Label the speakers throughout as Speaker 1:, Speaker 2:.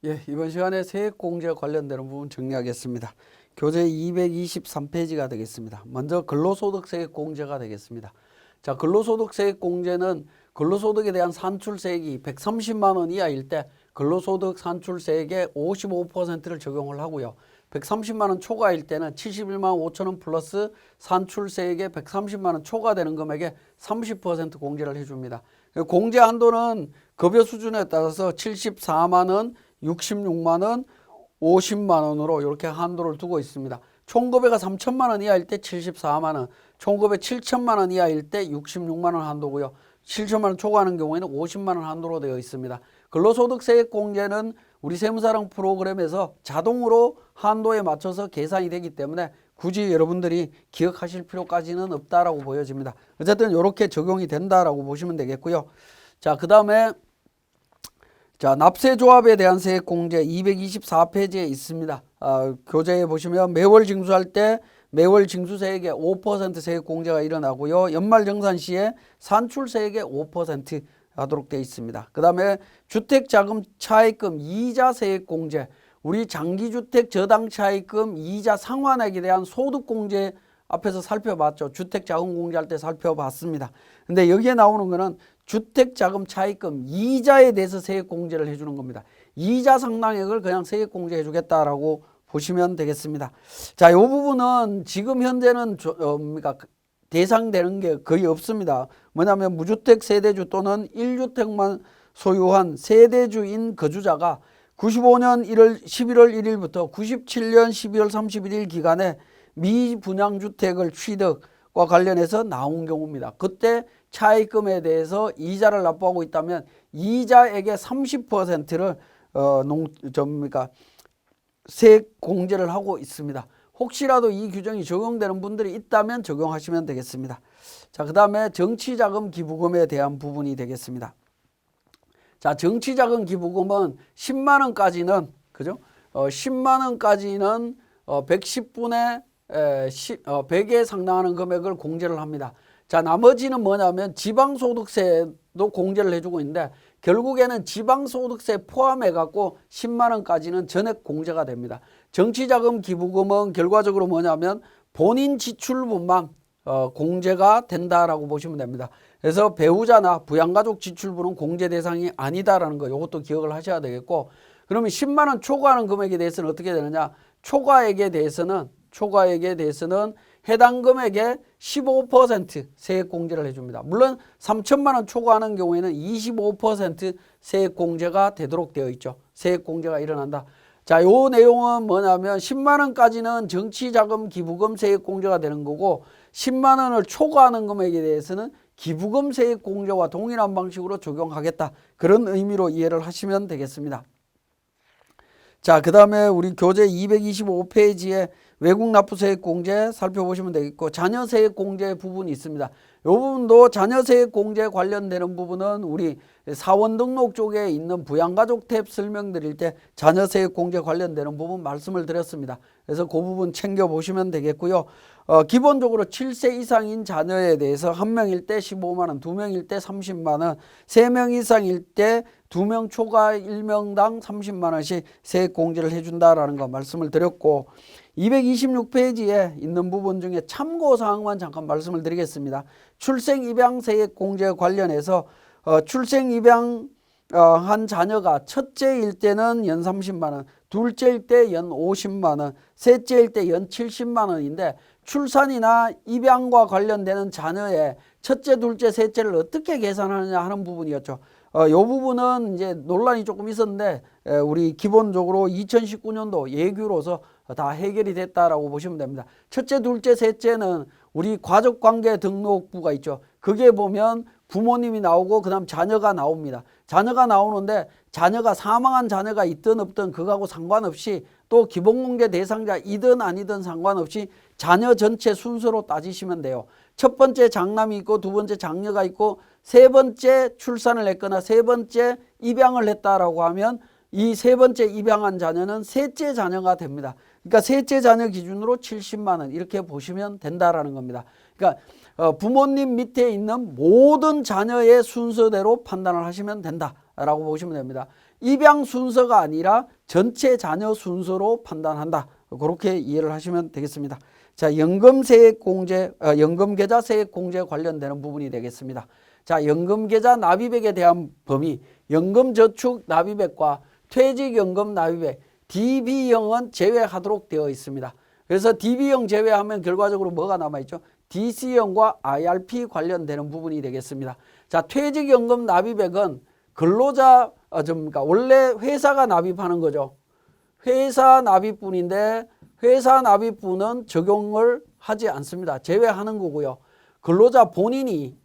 Speaker 1: 예, 이번 시간에 세액공제 관련되는 부분 정리하겠습니다. 교재 223페이지가 되겠습니다. 먼저 근로소득세액공제가 되겠습니다. 자, 근로소득세액공제는 근로소득에 대한 산출세액이 130만 원 이하일 때 근로소득 산출세액의 55%를 적용을 하고요. 130만 원 초과일 때는 71만 5천 원 플러스 산출세액의 130만 원 초과되는 금액에 30% 공제를 해줍니다. 공제 한도는 급여 수준에 따라서 74만 원, 66만 원, 50만 원으로 이렇게 한도를 두고 있습니다. 총급여가 3천만 원 이하일 때 74만 원, 총급여 7천만 원 이하일 때 66만 원 한도고요. 7천만 원 초과하는 경우에는 50만 원 한도로 되어 있습니다. 근로소득세액 공제는 우리 세무사랑 프로그램에서 자동으로 한도에 맞춰서 계산이 되기 때문에 굳이 여러분들이 기억하실 필요까지는 없다라고 보여집니다. 어쨌든 이렇게 적용이 된다라고 보시면 되겠고요. 자, 그 다음에 납세조합에 대한 세액공제 224페이지에 있습니다. 교재에 보시면 매월 징수할 때 매월 징수세액의 5% 세액공제가 일어나고요. 연말정산 시에 산출세액의 5% 하도록 되어 있습니다. 그 다음에 주택자금 차입금 이자 세액공제, 우리 장기주택 저당차입금 이자 상환액에 대한 소득공제 앞에서 살펴봤죠. 주택자금 공제할 때 살펴봤습니다. 근데 여기에 나오는 거는 주택자금 차입금 이자에 대해서 세액공제를 해주는 겁니다. 이자 상당액을 그냥 세액공제해 주겠다라고 보시면 되겠습니다. 자, 이 부분은 지금 현재는 대상되는 게 거의 없습니다. 뭐냐면 무주택 세대주 또는 1주택만 소유한 세대주인 거주자가 95년 11월 1일부터 97년 12월 31일 기간에 미분양주택을 취득과 관련해서 나온 경우입니다. 그때 차입금에 대해서 이자를 납부하고 있다면 이자액의 30%를 세액 공제를 하고 있습니다. 혹시라도 이 규정이 적용되는 분들이 있다면 적용하시면 되겠습니다. 자, 그 다음에 정치자금 기부금에 대한 부분이 되겠습니다. 자, 정치자금 기부금은 10만 원까지는 그죠? 10만 원까지는 110분의 100에 상당하는 금액을 공제를 합니다. 자, 나머지는 뭐냐면 지방소득세도 공제를 해주고 있는데 결국에는 지방소득세 포함해 갖고 10만 원까지는 전액 공제가 됩니다. 정치자금 기부금은 결과적으로 뭐냐면 본인 지출분만 공제가 된다라고 보시면 됩니다. 그래서 배우자나 부양가족 지출분은 공제 대상이 아니다라는 거 이것도 기억을 하셔야 되겠고, 그러면 10만 원 초과하는 금액에 대해서는 어떻게 되느냐? 초과액에 대해서는 해당 금액의 15% 세액 공제를 해줍니다. 물론 3천만 원 초과하는 경우에는 25% 세액 공제가 되도록 되어 있죠. 세액 공제가 일어난다. 자, 요 내용은 뭐냐면 10만 원까지는 정치자금 기부금 세액 공제가 되는 거고 10만 원을 초과하는 금액에 대해서는 기부금 세액 공제와 동일한 방식으로 적용하겠다. 그런 의미로 이해를 하시면 되겠습니다. 자, 그 다음에 우리 교재 225페이지에 외국 납부세액 공제 살펴보시면 되겠고, 자녀세액 공제 부분이 있습니다. 이 부분도 자녀세액 공제 관련되는 부분은 우리 사원 등록 쪽에 있는 부양가족 탭 설명드릴 때 자녀세액 공제 관련되는 부분 말씀을 드렸습니다. 그래서 그 부분 챙겨보시면 되겠고요. 기본적으로 7세 이상인 자녀에 대해서 1명일 때 15만 원, 2명일 때 30만 원, 3명 이상일 때 2명 초과 1명당 30만 원씩 세액 공제를 해준다라는 거 말씀을 드렸고, 226페이지에 있는 부분 중에 참고사항만 잠깐 말씀을 드리겠습니다. 출생입양세액 공제 관련해서 출생입양 한 자녀가 첫째일 때는 연 30만 원, 둘째일 때 연 50만 원, 셋째일 때 연 70만 원인데 출산이나 입양과 관련되는 자녀의 첫째, 둘째, 셋째를 어떻게 계산하느냐 하는 부분이었죠. 이 부분은 이제 논란이 조금 있었는데 우리 기본적으로 2019년도 예규로서 다 해결이 됐다라고 보시면 됩니다. 첫째, 둘째, 셋째는 우리 가족관계 등록부가 있죠. 그게 보면 부모님이 나오고 그다음 자녀가 나옵니다. 자녀가 나오는데 자녀가 사망한 자녀가 있든 없든 그거하고 상관없이 또 기본공제 대상자이든 아니든 상관없이 자녀 전체 순서로 따지시면 돼요. 첫 번째 장남이 있고 두 번째 장녀가 있고 세 번째 출산을 했거나 세 번째 입양을 했다라고 하면 이 세 번째 입양한 자녀는 셋째 자녀가 됩니다. 그러니까 셋째 자녀 기준으로 70만 원 이렇게 보시면 된다라는 겁니다. 그러니까 부모님 밑에 있는 모든 자녀의 순서대로 판단을 하시면 된다라고 보시면 됩니다. 입양 순서가 아니라 전체 자녀 순서로 판단한다. 그렇게 이해를 하시면 되겠습니다. 자, 연금계좌 세액공제 관련되는 부분이 되겠습니다. 자, 연금계좌 납입액에 대한 범위, 연금저축 납입액과 퇴직연금 납입액, DB형은 제외하도록 되어 있습니다. 그래서 DB형 제외하면 결과적으로 뭐가 남아있죠? DC형과 IRP 관련되는 부분이 되겠습니다. 자, 퇴직연금 납입액은 근로자, 원래 회사가 납입하는 거죠. 회사 납입분인데 회사 납입분은 적용을 하지 않습니다. 제외하는 거고요. 근로자 본인이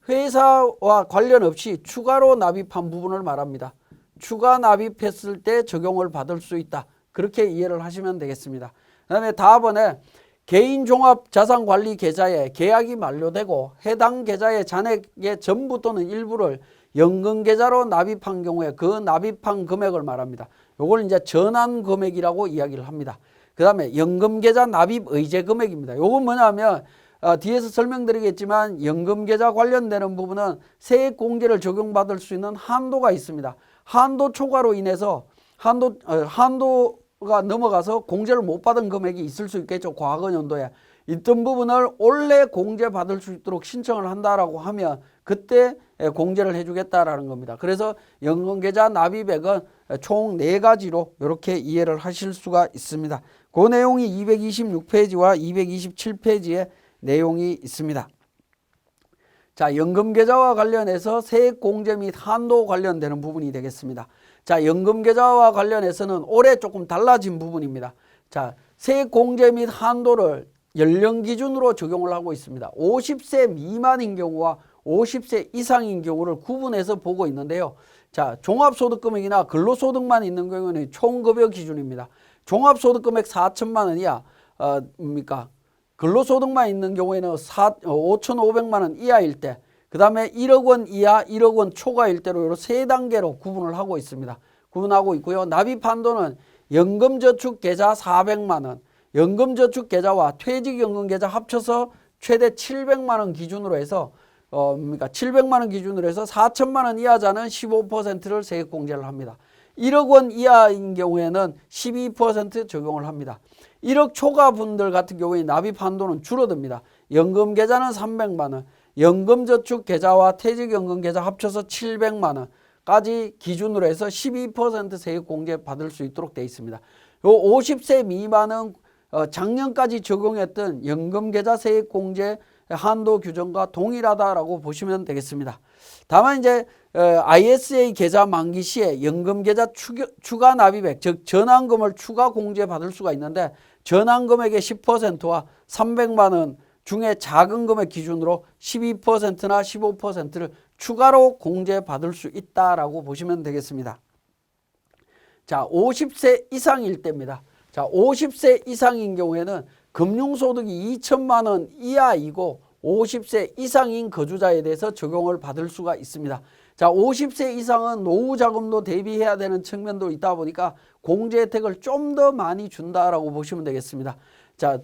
Speaker 1: 회사와 관련 없이 추가로 납입한 부분을 말합니다. 추가 납입했을 때 적용을 받을 수 있다. 그렇게 이해를 하시면 되겠습니다. 그 다음에 다음번에 개인종합자산관리계좌에 계약이 만료되고 해당 계좌의 잔액의 전부 또는 일부를 연금계좌로 납입한 경우에 그 납입한 금액을 말합니다. 요걸 이제 전환금액이라고 이야기를 합니다. 그 다음에 연금계좌 납입의제 금액입니다. 요건 뭐냐면 뒤에서 설명드리겠지만 연금계좌 관련되는 부분은 세액공제를 적용받을 수 있는 한도가 있습니다. 한도 초과로 인해서 한도가 넘어가서 공제를 못 받은 금액이 있을 수 있겠죠. 과거 연도에. 있던 부분을 올해 공제받을 수 있도록 신청을 한다라고 하면 그때 공제를 해주겠다라는 겁니다. 그래서 연금계좌 납입액은 총 4가지로 이렇게 이해를 하실 수가 있습니다. 그 내용이 226페이지와 227페이지에 내용이 있습니다. 자, 연금계좌와 관련해서 세액공제 및 한도 관련되는 부분이 되겠습니다. 자, 연금계좌와 관련해서는 올해 조금 달라진 부분입니다. 자, 세액공제 및 한도를 연령 기준으로 적용을 하고 있습니다. 50세 미만인 경우와 50세 이상인 경우를 구분해서 보고 있는데요. 자, 종합소득금액이나 근로소득만 있는 경우는 총급여 기준입니다. 종합소득금액 4천만 원 이하, 근로소득만 있는 경우에는 5,500만 원 이하일 때, 그 다음에 1억 원 이하, 1억 원 초과일 때로 이런 3단계로 구분을 하고 있습니다. 구분하고 있고요. 납입한도는 연금저축계좌 400만 원, 연금저축계좌와 퇴직연금계좌 합쳐서 최대 700만 원 기준으로 해서 700만 원 기준으로 해서 4천만 원 이하자는 15%를 세액공제를 합니다. 1억 원 이하인 경우에는 12% 적용을 합니다. 1억 초과 분들 같은 경우에 납입 한도는 줄어듭니다. 연금계좌는 300만 원, 연금저축계좌와 퇴직연금계좌 합쳐서 700만 원까지 기준으로 해서 12% 세액공제 받을 수 있도록 되어 있습니다. 요 50세 미만은 작년까지 적용했던 연금계좌 세액공제 한도 규정과 동일하다라고 보시면 되겠습니다. 다만 이제 ISA 계좌 만기 시에 연금계좌 추가 납입액, 즉 전환금을 추가 공제 받을 수가 있는데 전환금액의 10%와 300만 원 중에 작은 금액 기준으로 12%나 15%를 추가로 공제 받을 수 있다라고 보시면 되겠습니다. 자, 50세 이상일 때입니다. 자, 50세 이상인 경우에는 금융소득이 2천만 원 이하이고 50세 이상인 거주자에 대해서 적용을 받을 수가 있습니다. 자, 50세 이상은 노후자금도 대비해야 되는 측면도 있다 보니까 공제 혜택을 좀 더 많이 준다라고 보시면 되겠습니다. 자,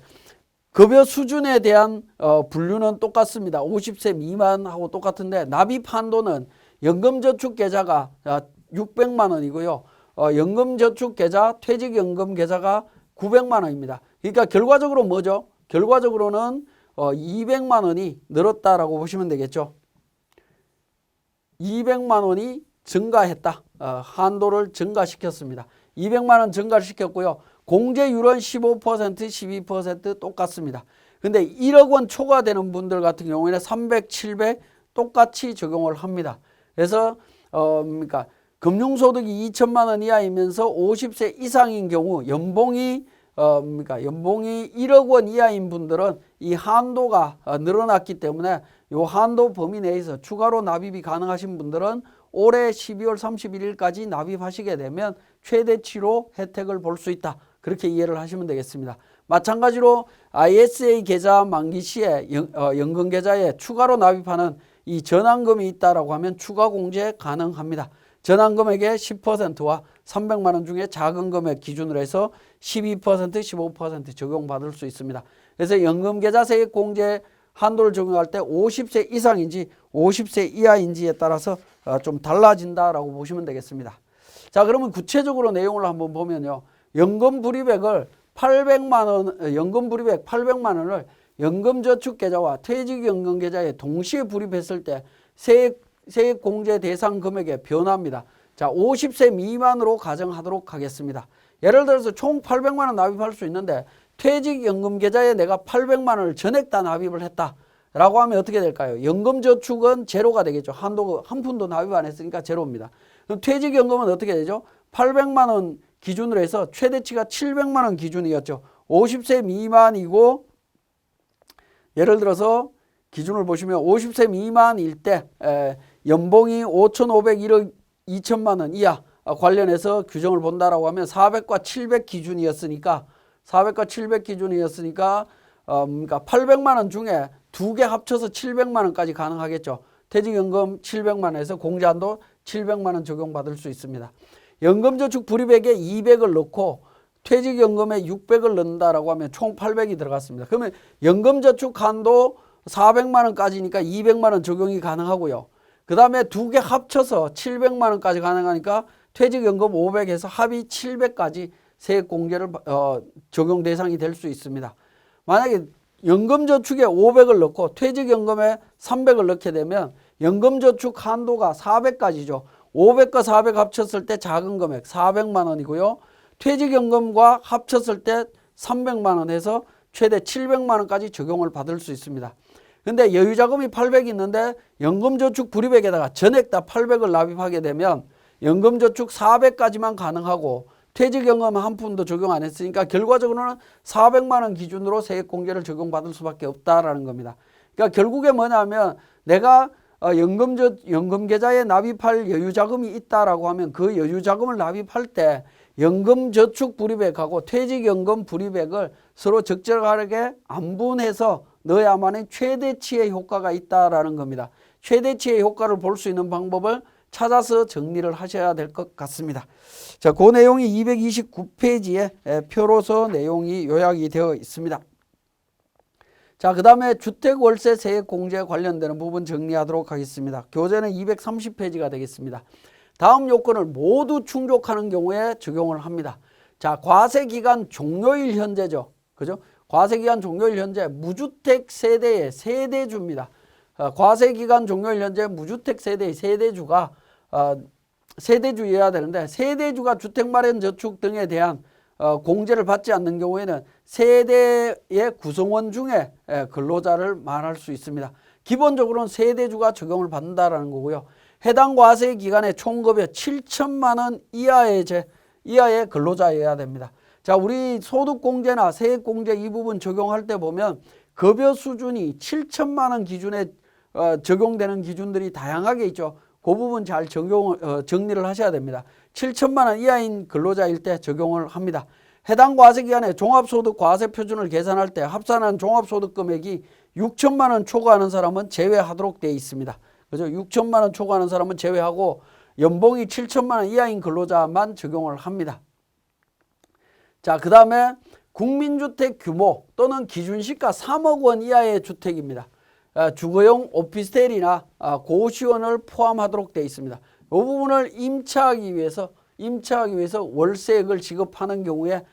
Speaker 1: 급여 수준에 대한 분류는 똑같습니다. 50세 미만하고 똑같은데 납입 한도는 연금저축계좌가 600만 원이고요. 연금저축계좌, 퇴직연금계좌가 900만 원입니다. 그러니까 결과적으로 뭐죠? 결과적으로는 200만 원이 늘었다라고 보시면 되겠죠. 200만 원이 증가했다. 한도를 증가시켰습니다. 200만 원 증가시켰고요. 공제율은 15%, 12% 똑같습니다. 근데 1억 원 초과되는 분들 같은 경우에는 300, 700 똑같이 적용을 합니다. 그래서 금융소득이 2천만 원 이하이면서 50세 이상인 경우 연봉이 1억 원 이하인 분들은 이 한도가 늘어났기 때문에 이 한도 범위 내에서 추가로 납입이 가능하신 분들은 올해 12월 31일까지 납입하시게 되면 최대치로 혜택을 볼 수 있다. 그렇게 이해를 하시면 되겠습니다. 마찬가지로 ISA 계좌 만기 시에 연금계좌에 추가로 납입하는 이 전환금이 있다라고 하면 추가 공제 가능합니다. 전환금액의 10%와 300만 원 중에 작은 금액 기준으로 해서 12%, 15% 적용받을 수 있습니다. 그래서 연금계좌 세액공제 한도를 적용할 때 50세 이상인지 50세 이하인지에 따라서 좀 달라진다라고 보시면 되겠습니다. 자, 그러면 구체적으로 내용을 한번 보면요. 연금 불이백을 800만 원, 연금 불이백 800만 원을 연금저축계좌와 퇴직연금계좌에 동시에 불입했을 때 세액공제 대상 금액의 변화입니다. 자, 50세 미만으로 가정하도록 하겠습니다. 예를 들어서 총 800만 원 납입할 수 있는데 퇴직연금계좌에 내가 800만 원을 전액 다 납입을 했다라고 하면 어떻게 될까요? 연금저축은 제로가 되겠죠. 한도 한 푼도 납입 안 했으니까 제로입니다. 그럼 퇴직연금은 어떻게 되죠? 800만 원 기준으로 해서 최대치가 700만 원 기준이었죠. 50세 미만이고 예를 들어서 기준을 보시면 50세 미만일 때 연봉이 5,501억 2천만 원 이하 관련해서 규정을 본다라고 하면 400과 700 기준이었으니까 그러니까 800만 원 중에 두 개 합쳐서 700만 원까지 가능하겠죠. 퇴직연금 700만 원에서 공제한도 700만 원 적용받을 수 있습니다. 연금저축 불입액에 200을 넣고 퇴직연금에 600을 넣는다라고 하면 총 800이 들어갔습니다. 그러면 연금저축 한도 400만 원까지니까 200만 원 적용이 가능하고요. 그 다음에 두 개 합쳐서 700만 원까지 가능하니까 퇴직연금 500에서 합의 700까지 세액공제를 적용 대상이 될 수 있습니다. 만약에 연금저축에 500을 넣고 퇴직연금에 300을 넣게 되면 연금저축 한도가 400까지죠. 500과 400 합쳤을 때 작은 금액 400만 원이고요. 퇴직연금과 합쳤을 때 300만 원 해서 최대 700만 원까지 적용을 받을 수 있습니다. 근데 여유자금이 800이 있는데 연금저축 불입액에다가 전액 다 800을 납입하게 되면 연금저축 400까지만 가능하고 퇴직연금 한 푼도 적용 안 했으니까 결과적으로는 400만 원 기준으로 세액공제를 적용받을 수밖에 없다라는 겁니다. 그러니까 결국에 뭐냐면 내가 연금계좌에 납입할 여유자금이 있다라고 하면 그 여유자금을 납입할 때 연금저축 불입액하고 퇴직연금 불입액을 서로 적절하게 안분해서 넣어야만이 최대치의 효과가 있다라는 겁니다. 최대치의 효과를 볼 수 있는 방법을 찾아서 정리를 하셔야 될 것 같습니다. 자, 그 내용이 229페이지에 표로서 내용이 요약이 되어 있습니다. 자, 그 다음에 주택월세 세액공제 관련되는 부분 정리하도록 하겠습니다. 교재는 230페이지가 되겠습니다. 다음 요건을 모두 충족하는 경우에 적용을 합니다. 자, 과세기간 종료일 현재죠. 그죠? 과세기간 종료일 현재 무주택 세대의 세대주입니다. 과세기간 종료일 현재 무주택 세대의 세대주가 세대주여야 되는데 세대주가 주택마련저축 등에 대한 공제를 받지 않는 경우에는 세대의 구성원 중에 근로자를 말할 수 있습니다. 기본적으로는 세대주가 적용을 받는다라는 거고요. 해당 과세 기간의 총급여 7천만 원 이하의 근로자여야 됩니다. 자, 우리 소득공제나 세액공제 이 부분 적용할 때 보면 급여 수준이 7천만 원 기준에 적용되는 기준들이 다양하게 있죠. 그 부분 잘 정리를 하셔야 됩니다. 7천만 원 이하인 근로자일 때 적용을 합니다. 해당 과세기간에 종합소득 과세표준을 계산할 때 합산한 종합소득 금액이 6천만 원 초과하는 사람은 제외하도록 되어 있습니다. 그죠? 6천만 원 초과하는 사람은 제외하고 연봉이 7천만 원 이하인 근로자만 적용을 합니다. 자, 그 다음에 국민주택 규모 또는 기준시가 3억 원 이하의 주택입니다. 주거용 오피스텔이나 고시원을 포함하도록 되어 있습니다. 이 부분을 임차하기 위해서 월세액을 지급하는 경우에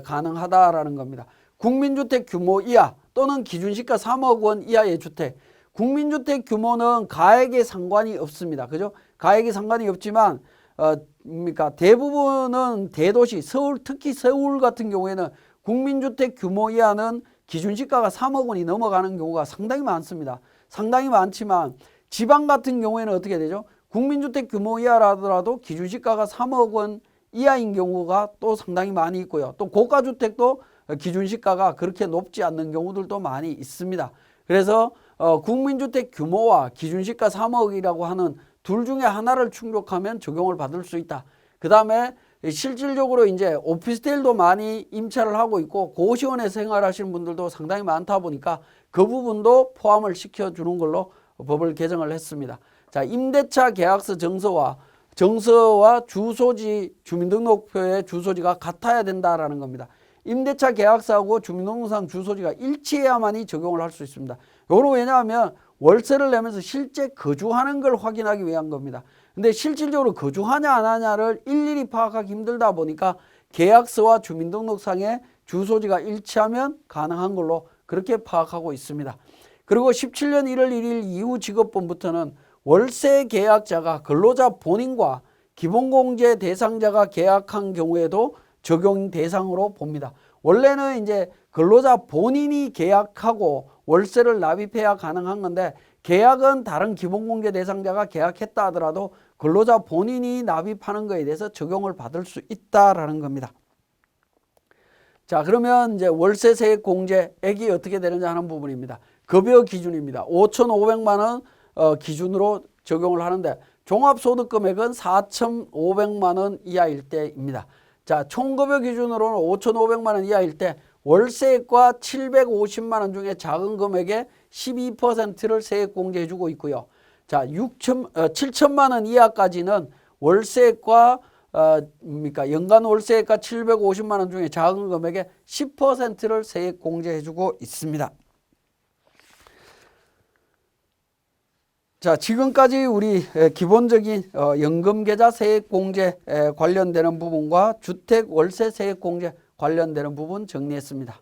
Speaker 1: 가능하다라는 겁니다. 국민주택 규모 이하 또는 기준시가 3억 원 이하의 주택. 국민주택 규모는 가액에 상관이 없습니다. 그죠? 가액에 상관이 없지만 그러니까 대부분은 대도시, 특히 서울 같은 경우에는 국민주택 규모 이하는 기준시가가 3억 원이 넘어가는 경우가 상당히 많습니다. 상당히 많지만 지방 같은 경우에는 어떻게 되죠? 국민주택 규모 이하라더라도 기준시가가 3억 원 이하인 경우가 또 상당히 많이 있고요. 또 고가주택도 기준시가가 그렇게 높지 않는 경우들도 많이 있습니다. 그래서 국민주택 규모와 기준시가 3억이라고 하는 둘 중에 하나를 충족하면 적용을 받을 수 있다. 그 다음에 실질적으로 이제 오피스텔도 많이 임차를 하고 있고 고시원에 생활하시는 분들도 상당히 많다 보니까 그 부분도 포함을 시켜주는 걸로 법을 개정을 했습니다. 자, 임대차 계약서 정서와 주소지, 주민등록표의 주소지가 같아야 된다라는 겁니다. 임대차 계약서하고 주민등록상 주소지가 일치해야만이 적용을 할 수 있습니다. 요로 왜냐하면 월세를 내면서 실제 거주하는 걸 확인하기 위한 겁니다. 근데 실질적으로 거주하냐 안 하냐를 일일이 파악하기 힘들다 보니까 계약서와 주민등록상의 주소지가 일치하면 가능한 걸로 그렇게 파악하고 있습니다. 그리고 17년 1월 1일 이후 직업본부터는 월세 계약자가 근로자 본인과 기본공제 대상자가 계약한 경우에도 적용 대상으로 봅니다. 원래는 이제 근로자 본인이 계약하고 월세를 납입해야 가능한 건데 계약은 다른 기본공제 대상자가 계약했다 하더라도 근로자 본인이 납입하는 것에 대해서 적용을 받을 수 있다라는 겁니다. 자, 그러면 이제 월세 세액 공제액이 어떻게 되느냐 하는 부분입니다. 급여 기준입니다. 5,500만 원 기준으로 적용을 하는데 종합소득금액은 4,500만 원 이하일 때입니다. 자, 총급여 기준으로는 5,500만 원 이하일 때 월세액과 750만 원 중에 작은 금액의 12%를 세액 공제해 주고 있고요. 자, 7천만 원 이하까지는 월세액과 연간 월세액과 750만 원 중에 작은 금액의 10%를 세액 공제해 주고 있습니다. 자, 지금까지 우리 기본적인 연금계좌 세액 공제 관련되는 부분과 주택 월세 세액 공제 관련되는 부분 정리했습니다.